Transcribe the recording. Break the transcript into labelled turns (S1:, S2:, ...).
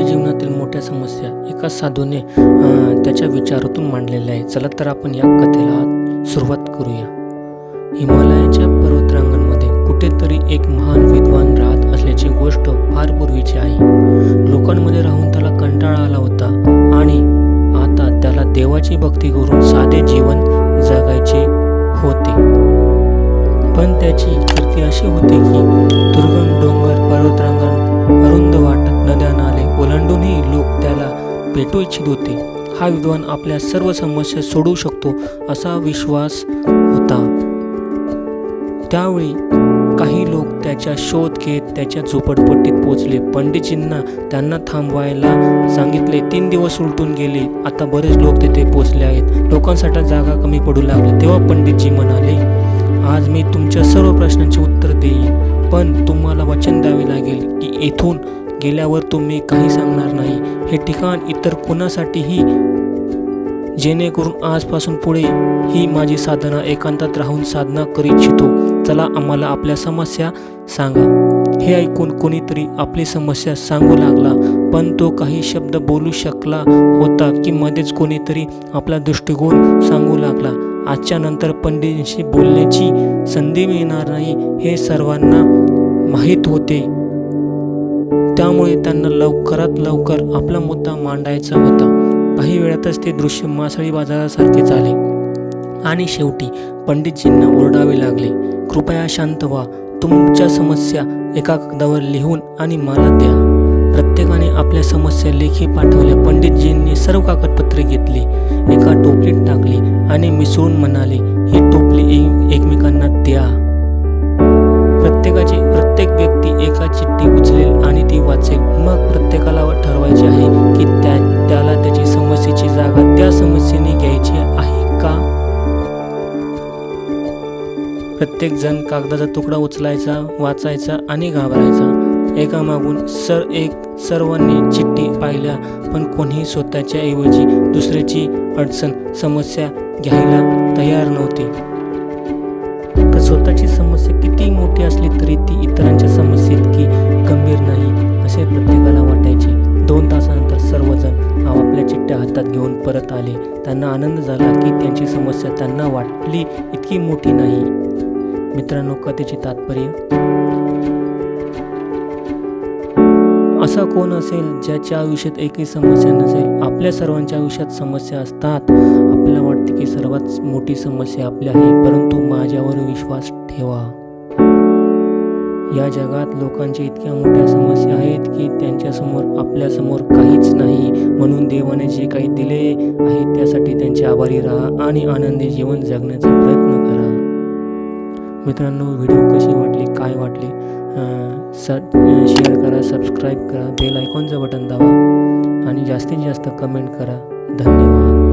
S1: जीवनातील मोठ्या समस्या एका साधूने त्याच्या विचारातून मांडलेल्या आहे. चला तर आपण या कथेला सुरुवात करूया. हिमालयाच्या पर्वतरांगांमध्ये कुठेतरी एक महान विद्वान राहत असल्याची गोष्ट फार पूर्वीची आहे. लोकांमध्ये राहून त्याला कंटाळा आला होता आणि आता त्याला देवाची भक्ती करून साधे जीवन जगायचे होते. पण त्याची कीर्ती अशी होती की दुर्गम डोंगर, पर्वतरांगां, अरुंद वाट, नद्या, नाले ओलांडूनही लोक त्याला भेटू इच्छित होते. हा विद्वान आपल्या सर्व समस्या सोडवू शकतो असा विश्वास होता. त्यावेळी काही लोक त्याचा शोध घेत त्याच्या झोपडपट्टीत पोचले. पंडितजींना त्यांना थांबवायला सांगितले. 3 दिवस उलटून गेले. आता बरेच लोक तिथे पोचले आहेत. लोकांसाठी जागा कमी पडू लागली. तेव्हा पंडितजी म्हणाले, आज मी तुमच्या सर्व प्रश्नांची उत्तर देईन, पण तुम्हाला वचन द्यावे लागेल की येथून गेल्यावर तुम्ही काही सांगणार नाही. हे ठिकाण इतर कोणासाठीही, जेणेकरून आजपासून पुढे ही माझी साधना एकांतात राहून साधना करू इच्छितो. चला, आम्हाला आपल्या समस्या सांगा. हे ऐकून कोणीतरी आपली समस्या सांगू लागला, पण तो काही शब्द बोलू शकला होता की मध्येच कोणीतरी आपला दृष्टिकोन सांगू लागला. आजच्या नंतर पंडितांशी बोलण्याची संधी मिळणार नाही हे सर्वांना माहीत होते. त्यामुळे त्यांना लवकरात लवकर आपला मुद्दा मांडायचा होता. काही वेळातच ते दृश्य मासळी बाजारासारखे झाले आणि शेवटी पंडितजींना ओरडावे लागले, कृपया शांत व्हा. तुमच्या समस्या एका कागदावर लिहून आणि मला द्या. प्रत्येकाने आपल्या समस्या लेखी पाठवल्या. पंडितजींनी सर्व कागदपत्रे घेतली, एका टोपलीत टाकली आणि मिसळून म्हणाले, ही टोपली एकमेकांना द्या. प्रत्येक व्यक्ती एका चिठ्ठी उचलेल आणि ती वाचेल. मग प्रत्येकाला ठरवायचे आहे की त्याला त्याची समस्येची जागा त्या समस्येने घ्यायची आहे का. प्रत्येक जण कागदाचा तुकडा उचलायचा, वाचायचा आणि घाबरायचा. एकामागून सर्वांनी चिठ्ठी पाहिल्या, पण कोणीही स्वतःच्या ऐवजी दुसऱ्याची अडचण, समस्या घ्यायला तयार नव्हते. तर स्वतःची समस्या किती मोठी असली तरी ती इतरांच्या समस्येइतकी गंभीर नाही असे प्रत्येकाला वाटायचे. 2 तासानंतर सर्वजण आपापल्या चिठ्ठ्या हातात घेऊन परत आले. त्यांना आनंद झाला की त्यांची समस्या त्यांना वाटली इतकी मोठी नाही. मित्रांनो, कथेचे तात्पर्य, असा कोण असेल ज्याच्या आयुष्यात एकही समस्या नसेल. आपल्या सर्वांच्या आयुष्यात समस्या असतात. आपल्याला वाटते की सर्वात मोठी समस्या आपली आहे, परंतु माझ्यावर विश्वास ठेवा. या जगात लोकांच्या इतक्या मोठ्या समस्या आहेत की त्यांच्यासमोर, आपल्यासमोर काहीच नाही. म्हणून देवाने जे काही दिले आहे त्यासाठी त्यांचे आभारी राहा आणि आनंदी जीवन जगण्याचा प्रयत्न करा. मित्रांनो, व्हिडिओ कशी वाटली, काय वाटले, शेअर करा, सबस्क्राईब करा, बेल आयकॉनचं बटन दाबा आणि जास्तीत जास्त कमेंट करा. धन्यवाद.